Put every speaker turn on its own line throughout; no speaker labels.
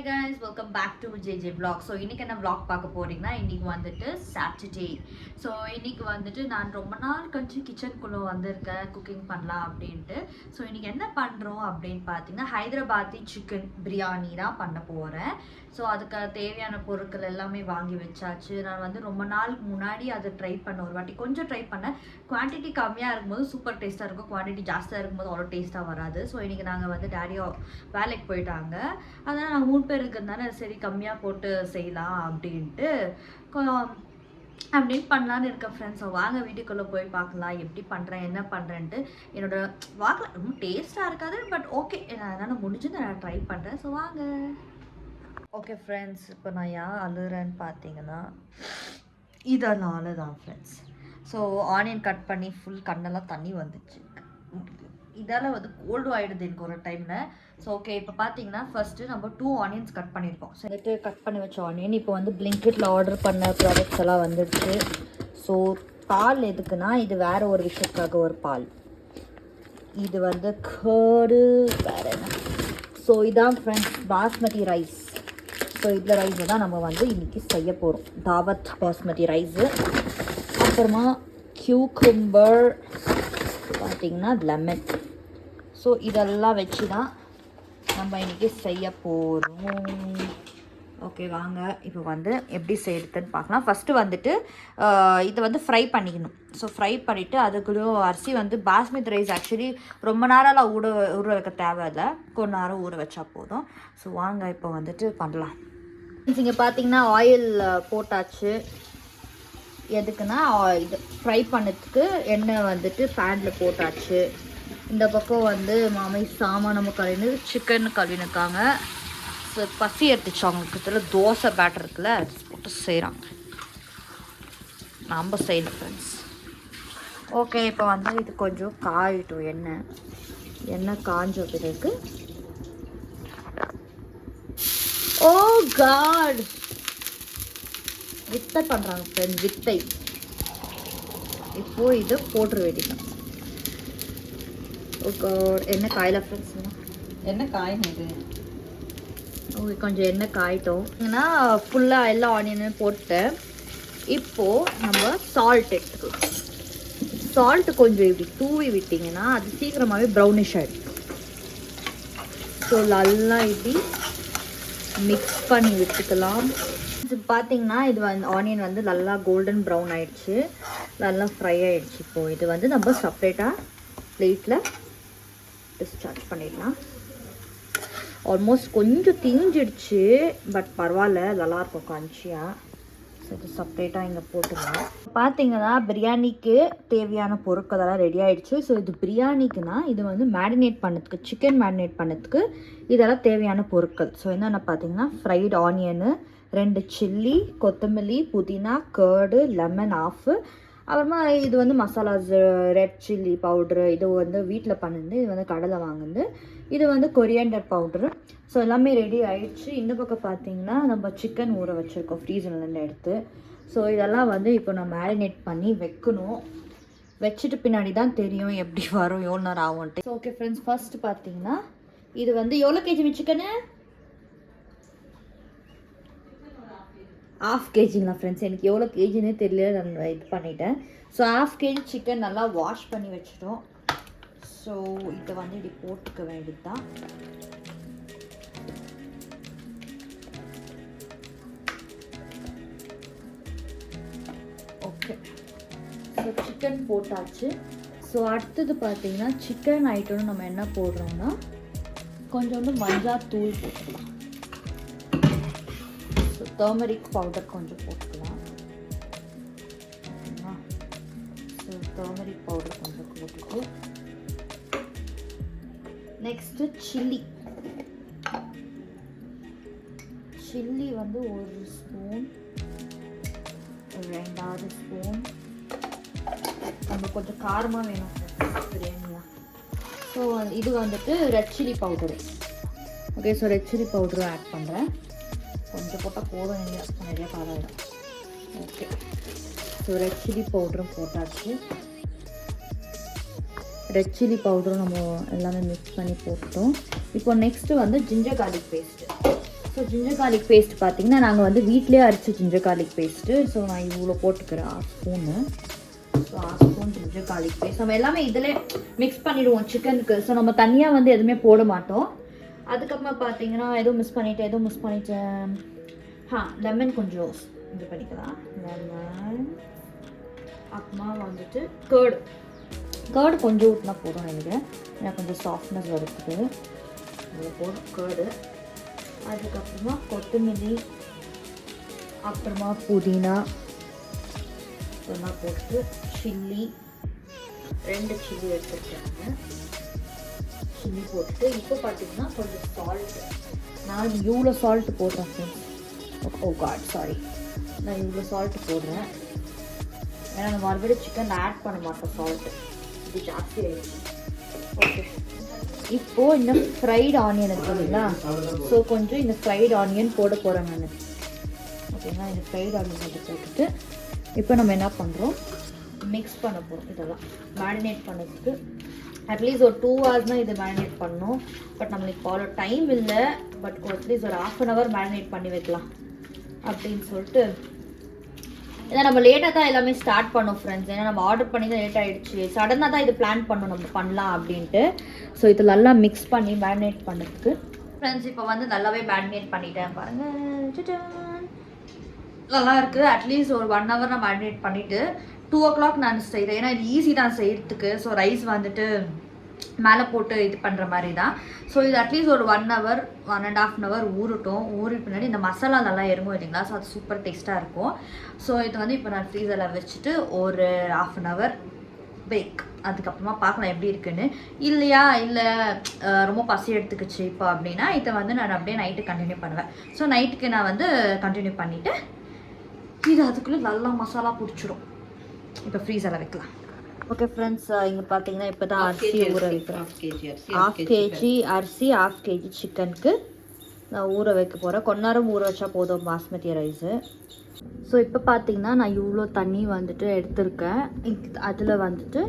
Hey guys, welcome back to JJ Vlog. So இன்னைக்கு என்ன vlog பார்க்க போறீங்கன்னா இன்னைக்கு வந்துட்டு சாட்டர்டே. ஸோ இன்னைக்கு வந்துட்டு நான் ரொம்ப நாள் கழிச்சு கிச்சனுக்குள்ளே வந்திருக்கேன் குக்கிங் பண்ணலாம் அப்படின்ட்டு. ஸோ இன்னைக்கு என்ன பண்ணுறோம் அப்படின்னு பார்த்தீங்கன்னா ஹைதராபாத்தி சிக்கன் பிரியாணி தான் பண்ண போகிறேன். ஸோ அதுக்கு தேவையான பொருட்கள் எல்லாமே வாங்கி வச்சாச்சு. நான் வந்து ரொம்ப நாளுக்கு முன்னாடி அதை ட்ரை பண்ண ஒரு வாட்டி கொஞ்சம் ட்ரை பண்ணேன். குவான்டிட்டி கம்மியாக இருக்கும்போது சூப்பர் டேஸ்ட்டாக இருக்கும், குவான்டிட்டி ஜாஸ்தியாக இருக்கும்போது அவ்வளோ டேஸ்ட்டாக வராது. ஸோ இன்றைக்கி நாங்கள் வந்து டேடியோ வேலைக்கு போயிட்டாங்க, அதனால் நாங்கள் 3 பேர் இருக்கிறதுனால சரி கம்மியாக போட்டு செய்யலாம் அப்படின்ட்டு அப்படின்னு பண்ணலான்னு இருக்கேன் ஃப்ரெண்ட்ஸ். ஸோ வாங்க வீட்டுக்குள்ளே போய் பார்க்கலாம் எப்படி பண்ணுறேன் என்ன பண்ணுறேன்ட்டு. என்னோட வாக்கில் ரொம்ப டேஸ்ட்டாக இருக்காது, பட் ஓகே என்னால் முடிஞ்சது நான் ட்ரை பண்ணுறேன். ஸோ வாங்க. ஓகே ஃப்ரெண்ட்ஸ், இப்போ நான் ஏன் அழுகிறேன்னு பார்த்தீங்கன்னா இதனால தான் ஃப்ரெண்ட்ஸ். ஸோ ஆனியன் கட் பண்ணி ஃபுல் கண்ணெல்லாம் தண்ணி வந்துச்சு. இதால் வந்து கோல்டு ஆகிடுது எனக்கு ஒரு டைமில். ஸோ ஓகே, இப்போ பார்த்தீங்கன்னா ஃபஸ்ட்டு நம்ம 2 ஆனியன்ஸ் கட் பண்ணியிருக்கோம். ஸோ வந்துட்டு கட் பண்ணி வச்ச ஆனியன் இப்போ வந்து பிளிங்கிட்டில் ஆர்டர் பண்ண ப்ராடக்ட்ஸ் எல்லாம் வந்துடுச்சு. ஸோ பால் எதுக்குன்னா இது வேறு ஒரு விஷயத்துக்காக ஒரு பால், இது வந்து கேர்டு வேறு என்ன. ஸோ இதான் ஃப்ரெண்ட்ஸ் பாஸ்மதி ரைஸ். ஸோ இந்த ரைஸை தான் நம்ம வந்து இன்றைக்கி செய்ய போகிறோம், தாவத் பாஸ்மதி ரைஸு. அப்புறமா கியூக்கும்பர், பார்த்திங்கன்னா லெமன். ஸோ இதெல்லாம் வச்சு தான் நம்ம இன்றைக்கி செய்ய போகிறோம். ஓகே வாங்க இப்போ வந்து எப்படி செய்யறதுன்னு பார்க்கலாம். ஃபஸ்ட்டு வந்துட்டு இதை வந்து ஃப்ரை பண்ணிக்கணும். ஸோ ஃப்ரை பண்ணிவிட்டு அதுக்குள்ளே அரிசி வந்து பாஸ்மதி ரைஸ் ஆக்சுவலி ரொம்ப நேரம்லாம் ஊற வைக்க தேவையில்லை, கொஞ்ச நேரம் ஊற வச்சா போதும். ஸோ வாங்க இப்போ வந்துட்டு பண்ணலாம். இங்கே பார்த்தீங்கன்னா ஆயில் போட்டாச்சு. எதுக்குன்னா இது ஃப்ரை பண்ணதுக்கு எண்ணெய் வந்துட்டு பேனில் போட்டாச்சு. இந்த பக்கம் வந்து மாமை சாமான் நம்ம கழுவினு சிக்கன் கழுவினுக்காங்க. ஸோ பசி எடுத்துச்சு அவங்களுக்கு, இதில் தோசை பேட்டர் இருக்குல்ல அது போட்டு செய்கிறாங்க, நம்ம செய்யணும் ஃப்ரெண்ட்ஸ். ஓகே இப்போ வந்து இது கொஞ்சம் காயிட்டும். எண்ணெய் காஞ்ச பிறகு ஓ காட் வித்தை பண்ணுறாங்க ஃப்ரெண்ட்ஸ், வித்தை. இப்போது இது போட்டுரு வேண்டியதான். ஓகே எண்ணெய் காயில ஃப்ரெண்ட்ஸ்,
எண்ணெய் காயினது.
ஓகே கொஞ்சம் எண்ணெய் காயிட்டோம். ஏன்னா ஃபுல்லாக எல்லா ஆனியனும் போட்டு இப்போது நம்ம சால்ட் எடுத்துக்கலாம். சால்ட்டு கொஞ்சம் இப்படி தூவி விட்டிங்கன்னா அது சீக்கிரமாகவே ப்ரௌனிஷ் ஆகிடும். ஸோ நல்லா இப்படி மிக்ஸ் பண்ணி விட்டுக்கலாம். பார்த்தீங்கன்னா இது வந்து ஆனியன் வந்து நல்லா கோல்டன் ப்ரௌன் ஆகிடுச்சு, நல்லா ஃப்ரை ஆகிடுச்சு. இப்போது இது வந்து நம்ம செப்ரேட்டாக பிளேட்டில் டிஸ்சார்ஜ் பண்ணிடலாம். ஆல்மோஸ்ட் கொஞ்சம் திஞ்சிடுச்சு, பட் பரவாயில்ல, நல்லாயிருக்கும் காஞ்சியாக. ஸோ இது செப்ரேட்டாக இங்கே போட்டுடலாம். பார்த்தீங்கன்னா பிரியாணிக்கு தேவையான பொருட்களெல்லாம் ரெடி ஆகிடுச்சு. ஸோ இது பிரியாணிக்குன்னா இது வந்து மேரினேட் பண்ணதுக்கு, சிக்கன் மேரினேட் பண்ணதுக்கு இதெல்லாம் தேவையான பொருட்கள். ஸோ என்னென்ன பார்த்தீங்கன்னா ஃப்ரைடு ஆனியனு, 2 சில்லி, கொத்தமல்லி, புதினா, கேர்டு, லெமன் ஆஃபு. அப்புறமா இது வந்து மசாலாஸ், ரெட் சில்லி பவுட்ரு, இது வந்து வீட்டில் பண்ணுது, இது வந்து கடலை வாங்குது, இது வந்து கொரியாண்டர் பவுட்ரு. ஸோ எல்லாமே ரெடி ஆகிடுச்சு. இந்த பக்கம் பார்த்தீங்கன்னா நம்ம சிக்கன் ஊற வச்சுருக்கோம் ஃப்ரீசர்லேருந்து எடுத்து. ஸோ இதெல்லாம் வந்து இப்போ நான் மேரினேட் பண்ணி வைக்கணும். வச்சுட்டு பின்னாடி தான் தெரியும் எப்படி வரும், எவ்வளோ நேரம் ஆகும்ன்ட்டு. ஸோ ஓகே ஃப்ரெண்ட்ஸ், ஃபர்ஸ்ட் பார்த்தீங்கன்னா இது வந்து எவ்வளோ கேஜி சிக்கனு? 1/2 கேஜிங்களா ஃப்ரெண்ட்ஸ், எனக்கு எவ்வளோ கேஜின்னே தெரியல, நான் இது பண்ணிட்டேன். ஸோ 1/2 கேஜி சிக்கன் நல்லா வாஷ் பண்ணி வச்சிட்டோம். ஸோ இதை வந்து இப்படி போட்டுக்க வேண்டியது தான். ஓகே ஸோ சிக்கன் போட்டாச்சு. ஸோ அடுத்தது பார்த்தீங்கன்னா சிக்கன் ஐட்டம்னு நம்ம என்ன போடுறோம்னா கொஞ்சோண்டு மஞ்சள் தூள் போட்டுக்கலாம். டர்மரிக் பவுடர் கொஞ்சம் போட்டுக்கலாம். ஓகேங்களா? ஸோ டர்மரிக் பவுடர் கொஞ்சம் போட்டுட்டு நெக்ஸ்ட்டு சில்லி வந்து 1 ஸ்பூன், 2வது ஸ்பூன். நம்ம கொஞ்சம் காரமாக வேணும் பிரியாணியா. ஸோ இது வந்துட்டு red chilli powder. Okay so red chilli பவுடரும் ஆட் பண்ணுறேன். கொஞ்சம் போட்டால் போதும், இல்லை நிறையா காரம். ஓகே ஸோ ரெட் சில்லி பவுடரும் போட்டாச்சு. ரெட் சில்லி பவுடரும் நம்ம எல்லாமே மிக்ஸ் பண்ணி போட்டோம். இப்போ நெக்ஸ்ட்டு வந்து ginger garlic paste. So ginger garlic paste பார்த்தீங்கன்னா நாங்கள் வந்து வீட்டிலே அரைச்ச ஜிஞ்சர் கார்லிக் பேஸ்ட்டு. ஸோ நான் இவ்வளோ போட்டுக்கிறேன் 1 spoon. So 1 spoon ginger garlic paste. நம்ம எல்லாமே இதில் மிக்ஸ் பண்ணிவிடுவோம் சிக்கனுக்கு. ஸோ நம்ம தனியாக வந்து எதுவுமே போட மாட்டோம். அதுக்கப்புறமா பார்த்தீங்கன்னா எதுவும் மிஸ் பண்ணிட்டேன். லெமன் கொஞ்சம் இது பண்ணிக்கலாம். லெமன் அப்புறமா வந்துட்டு கேர்டு கொஞ்சம் ஊற்றினா போதும் நினைக்கிறேன். எனக்கு கொஞ்சம் சாஃப்ட்னஸ் வருது. இதில் போடும் கேர்டு. அதுக்கப்புறமா கொத்தமல்லி, அப்புறமா புதினா இதெல்லாம் போட்டு சில்லி 2 சில்லி எடுத்துருக்காங்க. சில்லி போட்டுட்டு இப்போ பார்த்தீங்கன்னா கொஞ்சம் சால்ட்டு. நான் இவ்வளோ சால்ட்டு போடுறேன் ஃப்ரெண்ட்ஸ். ஓ காட் சாரி, நான் இவ்வளோ சால்ட்டு போடுறேன். ஏன்னா நம்ம மறுபடியும் சிக்கன் ஆட் பண்ண மாட்டோம் சால்ட்டு, இது ஜாஸ்தி ஆகிடுச்சு. ஓகே, இப்போது இந்த ஃப்ரைட் ஆனியன் இருக்கு இல்லைங்களா? ஸோ கொஞ்சம் இந்த ஃப்ரைட் ஆனியன் போட போகிறேன் நான். ஓகேங்களா, இந்த ஃப்ரைட் ஆனியன் கொஞ்சம் போட்டுட்டு இப்போ நம்ம என்ன பண்ணுறோம், மிக்ஸ் பண்ண போகிறோம். இதெல்லாம் மேரினேட் பண்ணதுக்கு அட்லீஸ்ட் ஒரு 2 ஹவர்ஸ்னால் இது மேரினேட் பண்ணணும். பட் நம்மளுக்கு அவ்வளோ டைம் இல்லை. பட் அட்லீஸ்ட் ஒரு 1/2 hour மேரினேட் பண்ணி வைக்கலாம் அப்படின்னு சொல்லிட்டு. ஏன்னா நம்ம லேட்டாக தான் எல்லாமே ஸ்டார்ட் பண்ணோம் ஃப்ரெண்ட்ஸ். ஏன்னா நம்ம ஆர்டர் பண்ணி தான் லேட் ஆகிடுச்சு. சடனாக தான் இது பிளான் பண்ணோம் நம்ம பண்ணலாம் அப்படின்ட்டு. ஸோ இது நல்லா மிக்ஸ் பண்ணி மேரினேட் பண்ணுறதுக்கு ஃப்ரெண்ட்ஸ் இப்போ வந்து நல்லாவே மேரினேட் பண்ணிட்டேன் பாருங்கள். நல்லா இருக்குது. அட்லீஸ்ட் ஒரு 1 hour நான் மேரினேட் பண்ணிவிட்டு 2 o'clock நான் செய்கிறேன். ஏன்னா இது ஈஸி தான் செய்கிறதுக்கு. ஸோ ரைஸ் வந்துட்டு மேலே போட்டு இது பண்ணுற மாதிரி தான். ஸோ இது அட்லீஸ்ட் ஒரு 1 hour 1.5 hour ஊறட்டும். ஊறி பின்னாடி இந்த மசாலா நல்லா இறங்கும் இல்லைங்களா? ஸோ அது சூப்பர் டேஸ்ட்டாக இருக்கும். ஸோ இது வந்து இப்போ நான் ஃப்ரீசரில் வச்சுட்டு ஒரு 1/2 hour பேக். அதுக்கப்புறமா பார்க்கலாம் எப்படி இருக்குன்னு. இல்லை ரொம்ப பசி எடுத்துக்கிச்சு இப்போ அப்படின்னா இதை வந்து நான் அப்படியே நைட்டு கண்டினியூ பண்ணுவேன். ஸோ நைட்டுக்கு நான் வந்து கண்டினியூ பண்ணிவிட்டு இது அதுக்குள்ளே நல்லா மசாலா பிடிச்சிடும். இப்போ ஃப்ரீசரில் வைக்கலாம். ஓகே ஃப்ரெண்ட்ஸ், இங்கே பார்த்தீங்கன்னா இப்போ தான் அரிசி ஊற வைக்கிறேன். 1/2 kg அரிசி 1/2 kg சிக்கனுக்கு நான் ஊற வைக்க போகிறேன். கொஞ்ச நேரம் ஊற வச்சா போதும் பாஸ்மதி ரைஸு. ஸோ இப்போ பார்த்தீங்கன்னா நான் இவ்வளோ தண்ணி வந்துட்டு எடுத்திருக்கேன். அதில் வந்துட்டு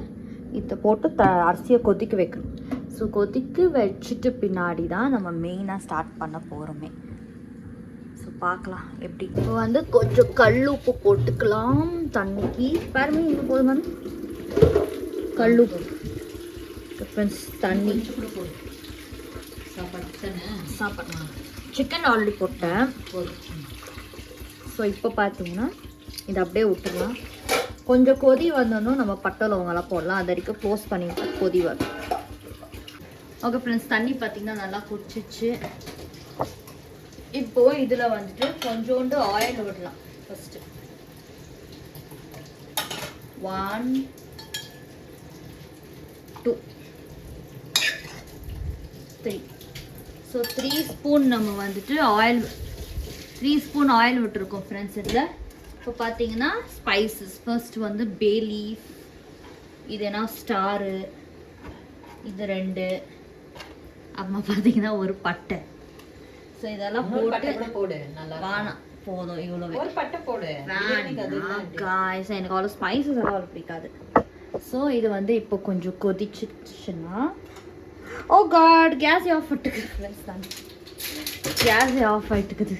இதை போட்டு அரிசியை கொதிக்க வைக்கணும். ஸோ கொதிக்க வச்சுட்டு பின்னாடி தான் நம்ம மெயினாக ஸ்டார்ட் பண்ண போகிறோமே. ஸோ பார்க்கலாம் எப்படி. இப்போ வந்து கொஞ்சம் கல் உப்பு போட்டுக்கலாம் தண்ணிக்கு. பாருங்க இங்கே போதும் வந்து கல் உப்பு ஃப்ரெண்ட்ஸ். தண்ணி சாப்பாடு சிக்கன் ஆல்ரெடி போட்டேன். ஸோ இப்போ பார்த்தீங்கன்னா இதை அப்படியே விட்டுடலாம். கொஞ்சம் கொதி வந்தோன்னா நம்ம பட்டை லவங்கெல்லாம் போடலாம். அது வரைக்கும் க்ளோஸ் பண்ணிவிட்டு கொதி வரும். ஓகே ஃப்ரெண்ட்ஸ், தண்ணி பார்த்தீங்கன்னா நல்லா குடிச்சிச்சு. இப்போது இதில் வந்துட்டு கொஞ்சோண்டு ஆயில் விடலாம். ஃபஸ்ட்டு 1 2 3. ஸோ 3 ஸ்பூன் நம்ம வந்துட்டு ஆயில் 3 ஸ்பூன் ஆயில் விட்டுருக்கோம் ஃப்ரெண்ட்ஸ். இதில் இப்போ பார்த்தீங்கன்னா ஸ்பைசஸ் ஃபர்ஸ்ட் வந்து பே லீஃப், இது என்ன ஸ்டாரு, இது 2, அப்புறமா பார்த்தீங்கன்னா ஒரு பட்டை. ஸோ இதெல்லாம் போட்டு வேணாம் போதும் இவ்வளோ ஒரு பட்டை போடு. எனக்கு அவ்வளோ ஸ்பைசஸ் எல்லாம் அவ்வளோ பிடிக்காது. ஸோ இது வந்து இப்போ கொஞ்சம் கொதிச்சிச்சுன்னா ஓ காட் கேஸ் ஆஃப் ஆகிட்டுக்குது ஃப்ரெண்ட்ஸ். தான் கேஸ் ஆஃப் ஆகிட்டுக்குது.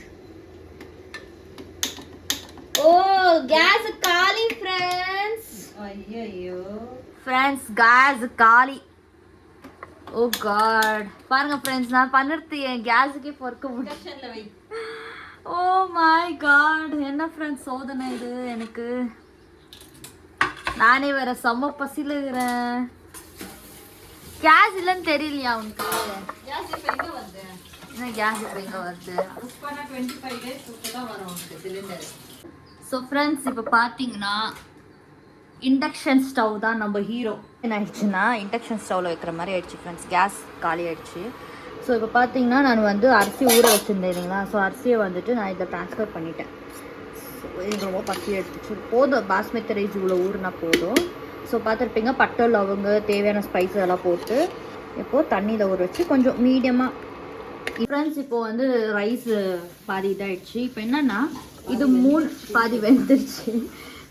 ஓ கேஸ் காலி ஃப்ரெண்ட்ஸ். ஐயோ ஃப்ரெண்ட்ஸ், கேஸ் காலி. ஓ காட் பாருங்க ஃப்ரெண்ட்ஸ், நான் பண்ணுறது என் கேஸுக்கே பொறுக்க முடியல. ஓ மை காட், என்ன ஃப்ரெண்ட்ஸ் சோதனை இது எனக்கு. நானே வேற செம்ம பசியில் இருக்கிறேன். கேஸ் இல்லைன்னு தெரியலையா உனக்கு? கேஸ் இப்போ எங்கே வருது? என்ன கேஸ் இப்போ எங்கே வருது? 25 days தான் வரும் சிலிண்டர். ஸோ ஃப்ரெண்ட்ஸ் இப்போ பார்த்தீங்கன்னா இண்டக்ஷன் ஸ்டவ் தான் நம்ம ஹீரோ. என்ன ஆயிடுச்சுன்னா இண்டக்ஷன் ஸ்டவ்வில் வைக்கிற மாதிரி ஆயிடுச்சு ஃப்ரெண்ட்ஸ். கேஸ் காலி ஆயிடுச்சு. ஸோ இப்போ பார்த்தீங்கன்னா நான் வந்து அரிசி ஊற வச்சுருந்தேன் இல்லைங்களா? ஸோ அரிசியை வந்துட்டு நான் இதை ட்ரான்ஸ்ஃபர் பண்ணிட்டேன். ஸோ எனக்கு ரொம்ப பசி எடுத்துச்சு. போதும் பாஸ்மதி ரைஸ் இவ்வளோ ஊறுனா போதும். ஸோ பார்த்துருப்பீங்க பட்டை லவங்க தேவையான ஸ்பைஸ் எல்லாம் போட்டு இப்போது தண்ணியில் ஊற வச்சு கொஞ்சம் மீடியமாக. ஃப்ரெண்ட்ஸ் இப்போது வந்து ரைஸ் பாதி இதாகிடுச்சு. இப்போ என்னென்னா இது 3 பாதி வெந்துருச்சு.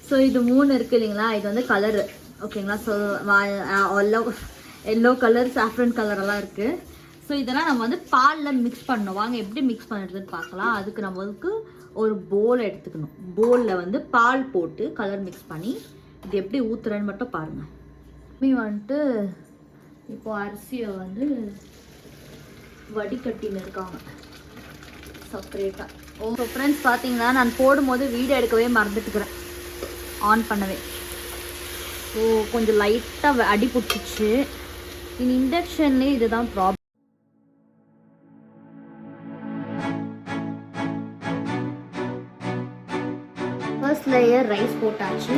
ஸோ இது 3 இருக்குது இல்லைங்களா? இது வந்து கலரு ஓகேங்களா? ஸோ எல்லோ கலர், சாஃப்ரன் கலரெல்லாம் இருக்குது. ஸோ இதெல்லாம் நம்ம வந்து பாலில் மிக்ஸ் பண்ணணும். வாங்க எப்படி மிக்ஸ் பண்ணுறதுன்னு பார்க்கலாம். அதுக்கு நம்மளுக்கு ஒரு போல் எடுத்துக்கணும். போலில் வந்து பால் போட்டு கலர் மிக்ஸ் பண்ணி இது எப்படி ஊற்றுறேன்னு மட்டும் பாருங்கள். வந்துட்டு இப்போ அரிசியை வந்து வடிகட்டின்னு இருக்காங்க செப்பரேட்டாக. ஸோ ஃப்ரெண்ட்ஸ் பார்த்தீங்கன்னா நான் போடும்போது வீடியோ எடுக்கவே மறந்துட்டுக்கிறேன், ஆன் பண்ணவே. ஸோ கொஞ்சம் லைட்டாக அடி பிடிச்சிச்சு. இந்த இண்டக்ஷன்லேயே இதுதான் ப்ராப்ளம். ஃபர்ஸ்ட் லேயர் ரைஸ் போட்டாச்சு.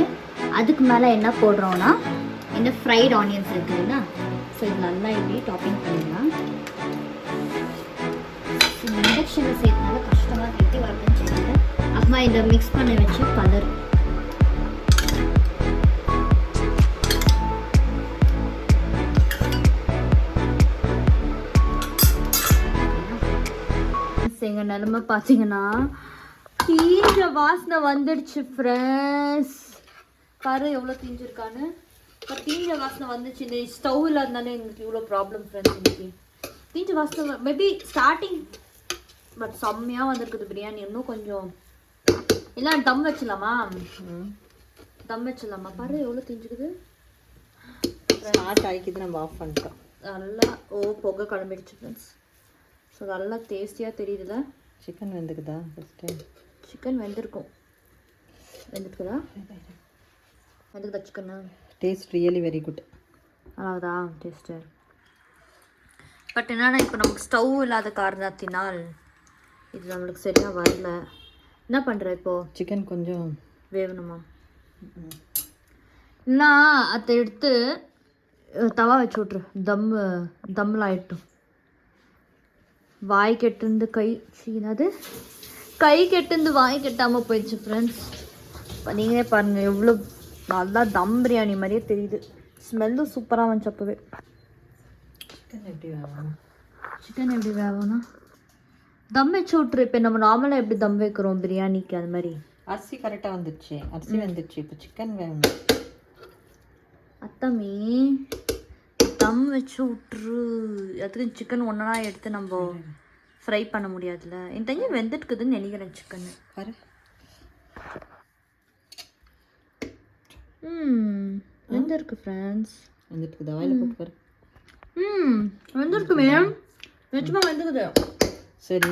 அதுக்கு மேலே என்ன போடுறோன்னா இந்த ஃப்ரைட் ஆனியன்ஸ் இருக்குதுன்னா, ஸோ இது நல்லா இப்படி டாப்பிங் பண்ணிடலாம். இந்த இண்டக்ஷனில் சேர்த்தனால கஷ்டமாக கட்டி வரதுன்னு சொல்லிட்டு அம்மா இதை மிக்ஸ் பண்ணி வச்ச கலர். எங்கள் நிலமை பார்த்தீங்கன்னா தீஞ்ச வாசனை வந்துடுச்சு ஃப்ரெண்ட்ஸ். பாரு எவ்வளோ தீஞ்சிருக்கான்னு. இப்போ தீஞ்ச வாசனை வந்துச்சு. இந்த ஸ்டவ் இல்லாதனால எங்களுக்கு இவ்வளோ ப்ராப்ளம் ஃப்ரெண்ட்ஸ். இன்னைக்கு தீஞ்ச வாசனை மேபி ஸ்டார்டிங், பட் செம்மையாக வந்திருக்குது பிரியாணி. இன்னும் கொஞ்சம் இல்லை தம் வச்சிடலாமா? தம் வச்சிடலாமா? பாரு எவ்வளோ தீஞ்சுக்குது.
ஸ்டார்ட் ஆகிக்குது, நம்ம ஆஃப் பண்ணிட்டோம்.
நல்லா புகை கிளம்பிடுச்சு ஃப்ரெண்ட்ஸ். ஸோ நல்லா டேஸ்டியாக தெரியுதுல்ல.
சிக்கன் வெந்துக்குதா? ஃபஸ்ட்டு
சிக்கன் வெந்திருக்கும். வெந்துருக்குதா? வெந்துக்குதா சிக்கனா?
Taste really very good.
அவ்வளோதா டேஸ்ட்டு. பட் என்னன்னா இப்போ நமக்கு ஸ்டவ் இல்லாத காரணத்தினால் இது நம்மளுக்கு சரியாக வரல. என்ன பண்ணுற இப்போது?
சிக்கன் கொஞ்சம்
வேகணுமா? இல்லைனா அதை எடுத்து தவா வச்சு விட்ரு. தம்மில் ஆயிட்டும். வாய் கெட்டுந்து கை சீனது, கை கெட்டுந்து வாய் கெட்டாமல் போயிடுச்சு ஃப்ரெண்ட்ஸ். இப்போ நீங்களே பாருங்கள் எவ்வளோ நல்லா தம் பிரியாணி மாதிரியே தெரியுது. ஸ்மெல்லும் சூப்பராக வந்துச்சு அப்போவே.
சிக்கன் எப்படி வேகணும்?
சிக்கன் எப்படி வேகணும்னா தம் வச்சு விட்ரு. இப்போ நம்ம நார்மலாக எப்படி தம் வைக்கிறோம் பிரியாணிக்கு அது மாதிரி.
அரிசி கரெக்டாக வந்துடுச்சு, அரிசி வந்துடுச்சு. இப்போ சிக்கன் வேகணும்.
அத்தமி தம் வச்சு விட்ரு. அதுக்கு சிக்கன் ஒன்றா எடுத்து நம்ம ஃப்ரை பண்ண முடியாதுல்ல. என் தங்கி வெந்துட்டுக்குதுன்னு நினைக்கிறேன் சிக்கன்.
பாரு
வெந்திருக்கு ஃப்ரெண்ட்ஸ்.
வந்துட்டுக்குதா? வாயில் போட்டு பாரு.
வெந்திருக்குமே, நிச்சயமாக வெந்துக்குது.
சரி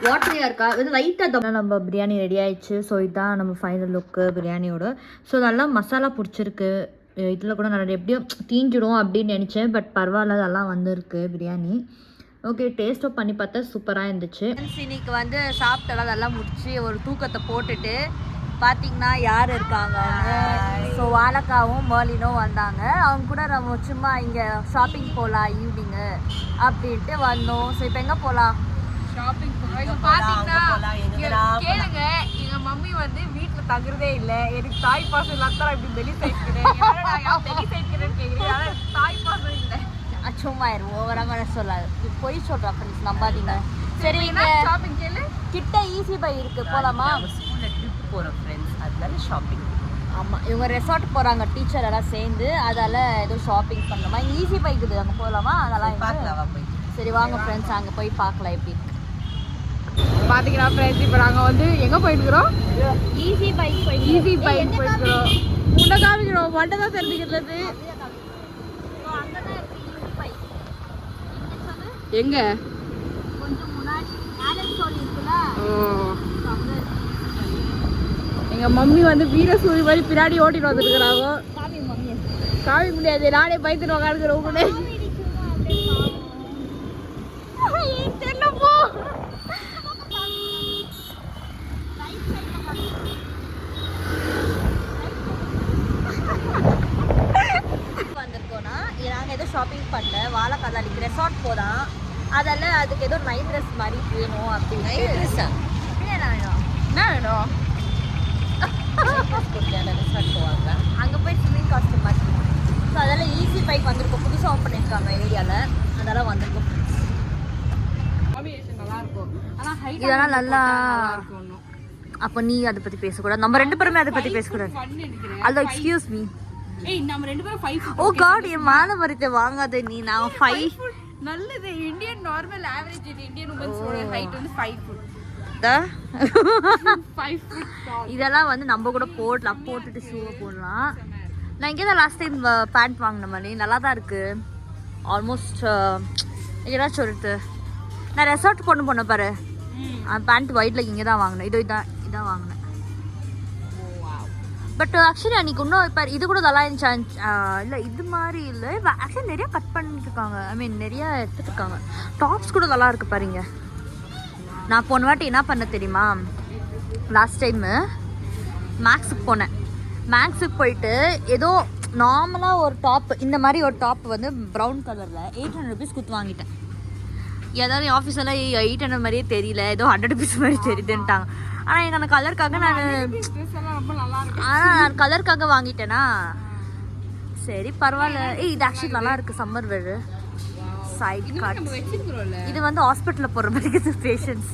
வாட்டரியாக இருக்கா? இது லைட்டாக தான். நம்ம பிரியாணி ரெடி ஆயிடுச்சு. ஸோ இதுதான் நம்ம ஃபைனல் லுக்கு பிரியாணியோட. ஸோ நல்லா மசாலா பிடிச்சிருக்கு. இதில் கூட நான் எப்படியும் தீஞ்சிடும் அப்படின்னு நினச்சேன், பட் பரவாயில்ல, அதெல்லாம் வந்திருக்கு பிரியாணி. ஓகே, டேஸ்ட்டும் பண்ணி பார்த்தா சூப்பராக இருந்துச்சு. இன்னைக்கு வந்து சாப்பிட்டெல்லாம் அதெல்லாம் முடிச்சு ஒரு தூக்கத்தை போட்டுட்டு பார்த்தீங்கன்னா யார் இருக்காங்க. ஸோ வாழைக்காவும் மர்லினும் வந்தாங்க. அவங்க கூட நம்ம சும்மா இங்கே ஷாப்பிங் போகலாம் ஈவினிங்கு அப்படின்ட்டு வந்தோம். ஸோ இப்போ எங்கே போகலாம்?
ஷாப்பிங் பாத்தீங்கன்னா கேளுங்க, எங்க மம்மி வந்து வீட்டுல தங்குறதே இல்ல. எனக்கு தாய் பாசம் இல்லாத இப்படி வெளி சைட்கிறேன் வெளி சைட்கிறேன்னு கேக்குறீங்க. தாய் பாசம் இல்ல.
சும்மா ஓவராக சொல்லாது, பொய் சொல்கிறா ஃப்ரெண்ட்ஸ், நம்பாதீங்க. சரி,
ஷாப்பிங் கேளு.
கிட்ட ஈஸி பை இருக்கு, போகலாமா?
ஸ்கூலில் ட்ரிப் போகிறோம் ஃப்ரெண்ட்ஸ், அதனால ஷாப்பிங்.
ஆமாம், இவங்க ரெசார்ட் போகிறாங்க டீச்சர் எல்லாம் சேர்ந்து. அதால் எதுவும் ஷாப்பிங் பண்ணலாமா? இங்கே ஈஸி பை இருக்குது, அங்கே போகலாமா? அதெல்லாம்
பார்க்கலாம் போய்.
சரி வாங்க ஃப்ரெண்ட்ஸ், அங்கே போய் பார்க்கலாம் எப்படி இருக்கு.
பாத்தீங்கன்னா ஃப்ரெண்ட்ஸ், இப்போ நாங்கள் வந்து எங்கே போயிட்டுக்கிறோம்?
ஈஸி பைக் போய்
ஈஸி பைக் போயிட்டுக்கிறோம். முன்ன காமிக்கிறோம், மட்டும் தான் தெரிஞ்சுக்கிறது. எங்க?
கொஞ்சம் முன்னாடி இருக்குல்ல.
எங்க மம்மி வந்து வீரசூரி மாதிரி பின்னாடி ஓட்டிட்டு வந்துருக்குறாங்க. காமி முடியாது, நானே பயந்துட்டு உட்காந்துக்கிறேன். உங்களே
வந்திருக்கோம்னா நாங்கள் எதுவும் ஷாப்பிங் பண்ணல, வாழைக்காதாலிக்கு ரெசார்ட் போகிறோம். அதில் அதுக்கு ஏதோ நைட் ட்ரெஸ் மாதிரி வேணும் அப்படின்னு.
என்ன வேணும்?
ரெசார்ட் போவாங்க,
அங்கே போய் ஸ்விம்மிங் காஸ்ட்யூம் மாதிரி. ஸோ அதெல்லாம் ஈஸி பைக் வந்திருக்கோம், புதுசாக ஓப்பன் பண்ணியிருக்காங்க ஏரியாவில். அதெல்லாம் வந்திருக்கோம். இதெல்லாம் நல்லா. அப்போ நீ அதை பற்றி பேசக்கூடாது, நம்ம ரெண்டு பேருமே அதை பற்றி பேசக்கூடாது. அது எக்ஸ்கியூஸ் மீ.
ஏய், நம்ம ரெண்டு பேரும் 5
ஓ காட், என் மேலே வரைத்த வாங்காத நீ. நான் 5
நல்லது. இந்தியன் நார்மல் ஆவரேஜ் இந்தியன் உமன்ஸோட ஹைட் வந்து 5 foot. 5 foot tall.
இதெல்லாம் வந்து நம்ம கூட போட்டுட்டு ஷூவை போடலாம். நான் இங்கே தான் லாஸ்ட் டைம் பேண்ட் வாங்கின மாதிரி நல்லா தான் இருக்குது. ஆல்மோஸ்ட் ஏதாச்சும் சொல்லிட்டு நான் ரெசார்ட் கொண்டு போனேன் பாரு, பேண்ட் ஒயிட்டில் இங்கே தான் வாங்கினேன். இதான் வாங்கினேன். பட் ஆக்சுவலி அன்றைக்கி இன்னும் இப்போ இது கூட நல்லா இருந்துச்சா? இல்லை இது மாதிரி இல்லை, ஆக்சுவலி நிறையா கட் பண்ணிட்டுருக்காங்க. ஐ மீன் நிறையா எடுத்துட்டுருக்காங்க. டாப்ஸ் கூட நல்லா இருக்குது பாருங்க. நான் போன வாட்டி என்ன பண்ண தெரியுமா? லாஸ்ட் டைமு மேக்ஸுக்கு போனேன். மேக்ஸுக்கு போயிட்டு ஏதோ நார்மலாக ஒரு டாப், இந்த மாதிரி ஒரு டாப் வந்து ப்ரௌன் கலரில் 800 rupees கொடுத்து வாங்கிட்டேன். ஏதாவது ஆஃபீஸெல்லாம் 800 மாதிரியே தெரியல, ஏதோ 100 rupees மாதிரி தெரியுதுன்ட்டாங்க. ஆனால் எனக்கு அந்த கலருக்காக நான் கலருக்காக வாங்கிட்டேனா, சரி பரவாயில்ல. இது ஆக்சுவலி நல்லா இருக்குது. சம்மர் வேறு சைட் கார்ட். இது வந்து ஹாஸ்பிட்டலில் போகிற மாதிரி இருக்குது பேஷண்ட்ஸ்.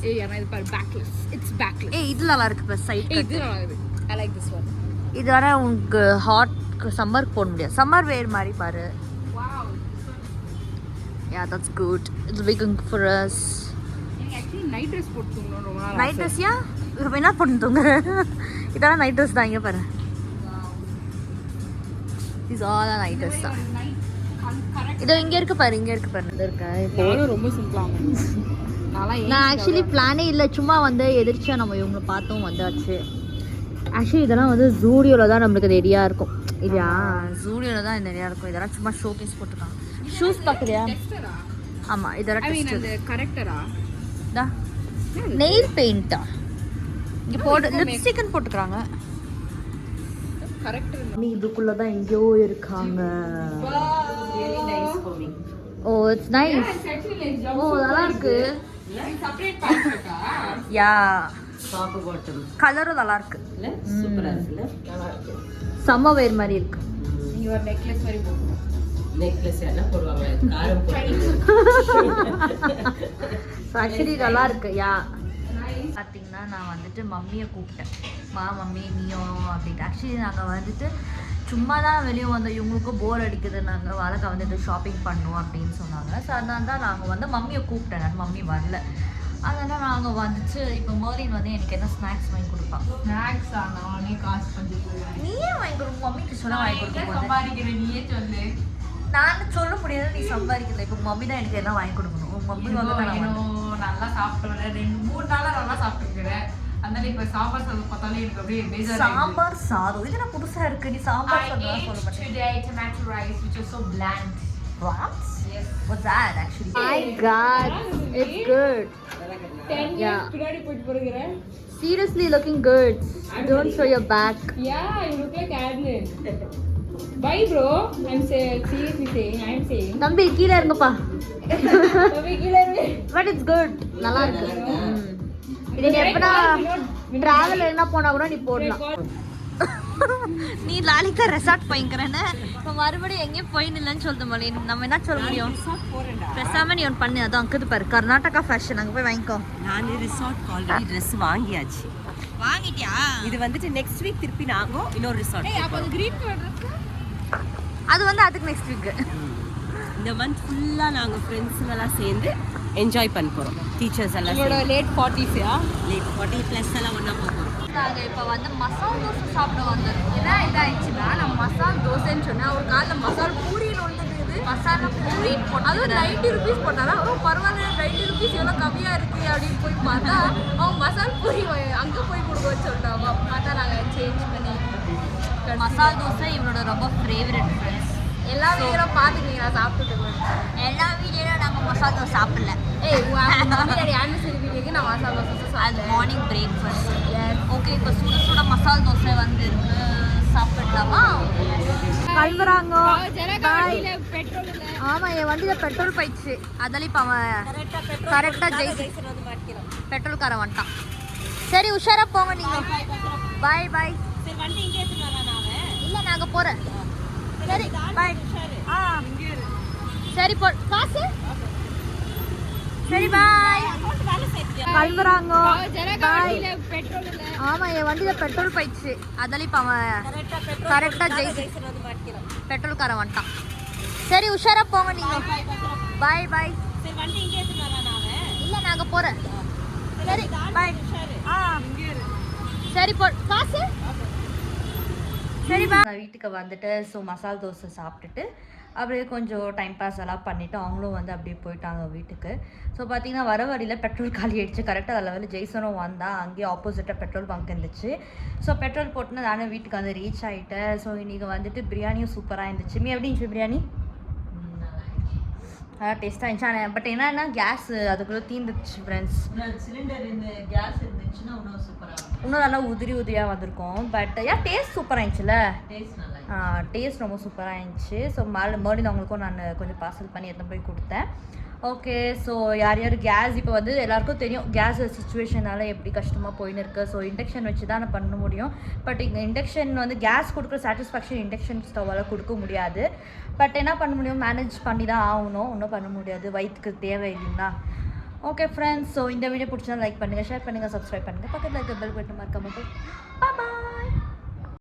இது நல்லா இருக்குது. இப்போ சைட் இது வர உங்களுக்கு ஹாட் சம்மருக்கு போட முடியாது. சம்மர் வேர் மாதிரி பாரு. Yeah, that's good. It'll be good for us.
actually night dress போட்டு தூங்கணும் ரொம்ப நாள்.
நைட் ட்ரெஸ் யா? இப்போ என்ன போட்டு தூங்க? இதெல்லாம் நைட் ட்ரெஸ் தான். இங்கே பாரு, இது ஆல் நைட் ட்ரெஸ் தான். இதோ இங்கே இருக்கு பாரு, இங்கே இருக்கு பாரு. இது இருக்கா?
இப்போ ரொம்ப சிம்பிளா
நான் ஆக்சுவலி பிளானே இல்லை, சும்மா வந்து எதிர்ச்சியா நம்ம இவங்களை பார்த்தோம் வந்தாச்சு. ஆக்சுவலி இதெல்லாம் வந்து ஜூடியோவில் தான் நம்மளுக்கு ரெடியாக இருக்கும். இல்லையா? ஜூடியோவில் தான் நிறையா இருக்கும். இதெல்லாம் சும்மா ஷோகேஸ் போட்டிருக்காங்க. ஷூஸ் பார்க்குறியா? ஆமாம், இதெல்லாம்
கரெக்டரா?
நெயில் பெயிண்டா? இங்கே போட்டு லிப்ஸ்டிக்னு போட்டுக்கிறாங்க. நீ இதுக்குள்ளே தான் எங்கேயோ இருக்காங்க. ஓ இட்ஸ் நைஸ். ஓ நல்லா இருக்கு. யா கலரும் நல்லா இருக்கு.
சூப்பரா இருக்குல்ல? நல்லா இருக்கு.
சம்ம வேர் மாதிரி இருக்கு.
நீங்க ஒரு நெக்லஸ் மாதிரி போடுங்க.
நெக்லஸ் எல்லாம் போடுவாங்க, காரம் போடுவாங்க.
ஆக்சுவலி நல்லா இருக்கு. யா பார்த்தீங்கன்னா நான் வந்துட்டு மம்மியை கூப்பிட்டேன். மம்மி நீயும் அப்படின்ட்டு. ஆக்சுவலி நாங்கள் வந்துட்டு சும்மா தான் வெளியே வந்தோம். இவங்களுக்கும் போர் அடிக்குது, நாங்கள் வாழக்கா வந்துட்டு ஷாப்பிங் பண்ணோம் அப்படின்னு சொன்னாங்க. ஸோ அதனால தான் நாங்கள் வந்து மம்மியை கூப்பிட்டேன். நான் மம்மி வரல, அதனால் நாங்கள் வந்துச்சு. இப்போ மர்லின் வந்து எனக்கு என்ன ஸ்நாக்ஸ் வாங்கி கொடுப்பான்.
ஸ்நாக்ஸா? நானே காசு பண்ணி
நீயே வாங்கி கொடுக்கும். மம்மிக்கு சொல்ல வாங்கி கொடுக்கும்.
சம்பாதிக்கிறேன், நீயே சொல்லு.
நான் சொல்ல முடியாது, நீ சம்பாதிக்கல. இப்போ மம்மி தான் எனக்கு என்ன வாங்கி கொடுக்கணும். உங்கள் மம்மி வந்து
நல்லா சாப்பிட்டுறேன். 2-3 நாளா நல்லா சாப்பிட்டுக்கிறேன். அதனால இப்போ சாம்பார் சாதம் பார்த்தாலே எனக்கு அப்படியே பேஜாரா இருக்கு.
சாம்பார் சாதம் இது நான் புதுசா இருக்கு. நீ சாம்பார் சாதம் சொல்ல மாட்டேன்.
Today tomato rice which was so bland.
What?
Yes.
What's that actually? My God, it's good.
10 years பின்னாடி போயிட்டு போறீங்க.
Seriously looking good. Don't show your back.
Yeah, you look like Adnan. Bye bro. Seriously saying, I'm saying.
தம்பி கீழ இருங்கப்பா.
தம்பி கீழ இரு.
But it's good. நல்லா இருக்கு. இது எப்பனா டிராவல் என்ன போனா கூட நீ போடலாம். நீ லாலிக்கா ரெசார்ட் போய்க்கிறேன்னு இப்போ மறுபடியும் எங்கேயும் போயிடலன்னு சொல்லிட்டு மொழி நம்ம என்ன சொல்ல முடியும்? பேசாம நீ ஒன்று பண்ணு. அதான் அங்குது பாரு, கர்நாடகா ஃபேஷன். அங்கே போய் வாங்கிக்கோ.
நான் ரிசார்ட் ஆல்ரெடி ட்ரெஸ் வாங்கியாச்சு.
வாங்கிட்டியா?
இது வந்துட்டு நெக்ஸ்ட் வீக் திருப்பி நாங்க இன்னொரு ரிசார்ட்.
அப்ப அந்த green color dress
அது வந்து அதுக்கு நெக்ஸ்ட் வீக்.
இந்த மந்த் ஃபுல்லா நாங்க ஃப்ரெண்ட்ஸுங்க எல்லாம் சேர்ந்து என்ஜாய் பண்ண போறோம். டீச்சர்ஸ் எல்லாம்
உங்களோட லேட் 40s
லேட் 40+ எல்லாம் ஒண்ணா போறோம்.
நாங்கள் இப்போ வந்து மசால் தோசை சாப்பிட வந்திருக்கோம்.
இதான் இதாயிடுச்சுன்னா நம்ம மசால் தோசைன்னு சொன்னால் ஒரு காலையில் மசால் பூரின்னு வந்துருக்குது.
மசாலா பூரி
அதுவும் 90 rupees போட்டாரா? பரவாயில்ல, 90 rupees எவ்வளோ கம்மியாக இருக்குது அப்படின்னு போய் பார்த்தா அவன் மசால் பூரி அங்கே போய் கொடுக்க சொல்லிட்டாங்க. பார்த்தா நாங்கள் சேஞ்ச் பண்ணி
மசால் தோசை இவனோட ரொம்ப ஃபேவரட் ஃப்ரெண்ட்ஸ்.
எல்லா வீடியோவும் பார்த்துக்கிங்களா? சாப்பிட்டுட்டு
எல்லா வீடியோவும் நாங்கள் மசால் தோசை சாப்பிடல.
மம்மியோட ஆனிவர்சரி வீடியோக்கு நான் மசால் தோசை
அது மார்னிங் பிரேக்ஃபாஸ்ட். ஓகே, இப்போ சுட சுட மசால் தோசை வந்து இருக்கு, சாப்பிடலாமா? கிளம்புறாங்க. ஆமாம், என் வண்டியில் பெட்ரோல் போயிடுச்சு. அதனால இப்போ அவன் கரெக்டாக ஜெயிச்சு பெட்ரோல்காரன் வந்துட்டான். சரி உஷாரா போங்க நீங்கள். பாய் பாய். இல்லை நாங்கள் போகிறேன். சரி பாய். சரி போ. காசு சரி பாய். கிளம்புறாங்க. ஆமாம், என் வண்டியில் பெட்ரோல் போயிடுச்சு. அதனால இப்போ அவன் கரெக்டாக ஜெயிச்சு பெட்ரோல்காரன் வந்துட்டான். சரி உஷாரா போங்க நீங்கள். பாய் பாய்.
சரி வண்டி இங்கே எடுத்துட்டு வரேன் நான்.
இல்லை நாங்கள் போகிறேன். சரி பாய். ஆ சரி காசு சரி பா. நான் வீட்டுக்கு வந்துட்டு ஸோ மசால் தோசை சாப்பிட்டுட்டு அப்படியே கொஞ்சம் டைம் பாஸ் எல்லாம் பண்ணிவிட்டு அவங்களும் வந்து அப்படியே போயிட்டாங்க வீட்டுக்கு. ஸோ பார்த்தீங்கன்னா வர வழியில் பெட்ரோல் காலி ஆகிடுச்சு. கரெக்டாக அதில் வந்து ஜெய்சனும் வந்தால் அங்கேயே ஆப்போசிட்டாக பெட்ரோல் பங்க் இருந்துச்சு. ஸோ பெட்ரோல் போட்டுன்னு நானே வீட்டுக்கு வந்து ரீச் ஆகிட்டேன். ஸோ இன்றைக்கி வந்துட்டு பிரியாணியும் சூப்பராக இருந்துச்சு. எப்படி இருந்துச்சு பிரியாணி? டேஸ்ட்டாக இருந்துச்சு. பட் என்னன்னா கேஸ் அதுக்குள்ளே தீர்ந்துச்சு ஃப்ரெண்ட்ஸ்.
சிலிண்டர் இந்த கேஸ் இருந்துச்சுன்னா இன்னும் சூப்பராக
இன்னும் நல்லா உதிரியாக வந்திருக்கும். பட் டேஸ்ட் சூப்பராக இருந்துச்சுல்ல.
டேஸ்ட் நல்லா
டேஸ்ட் ரொம்ப சூப்பராக இருந்துச்சு. ஸோ மறுபடியும் அவங்களுக்கும் நான் கொஞ்சம் பார்சல் பண்ணி எடுத்து போய் கொடுத்தேன். ஓகே ஸோ யார் கேஸ் இப்போ வந்து எல்லாருக்கும் தெரியும் கேஸ் சுச்சுவேஷனால் எப்படி கஷ்டமாக போயின்னு இருக்குது. ஸோ இண்டக்ஷன் வச்சு தான் நான் பண்ண முடியும். பட் இங்கே இண்டக்ஷன் வந்து கேஸ் கொடுக்குற சாட்டிஸ்ஃபேக்ஷன் இண்டக்ஷன் ஸ்டவ்வால் கொடுக்க முடியாது. பட் என்ன பண்ண முடியும், மேனேஜ் பண்ணி தான் ஆகணும். ஒன்றும் பண்ண முடியாது, வயிற்றுக்கு தேவை இல்லைங்களா. ஓகே ஃப்ரெண்ட்ஸ், ஸோ இந்த வீடியோ பிடிச்சா லைக் பண்ணுங்கள், ஷேர் பண்ணுங்கள், சப்ஸ்கிரைப் பண்ணுங்கள், பக்கத்தில் இருக்க பெல் பட்டன் மறக்காம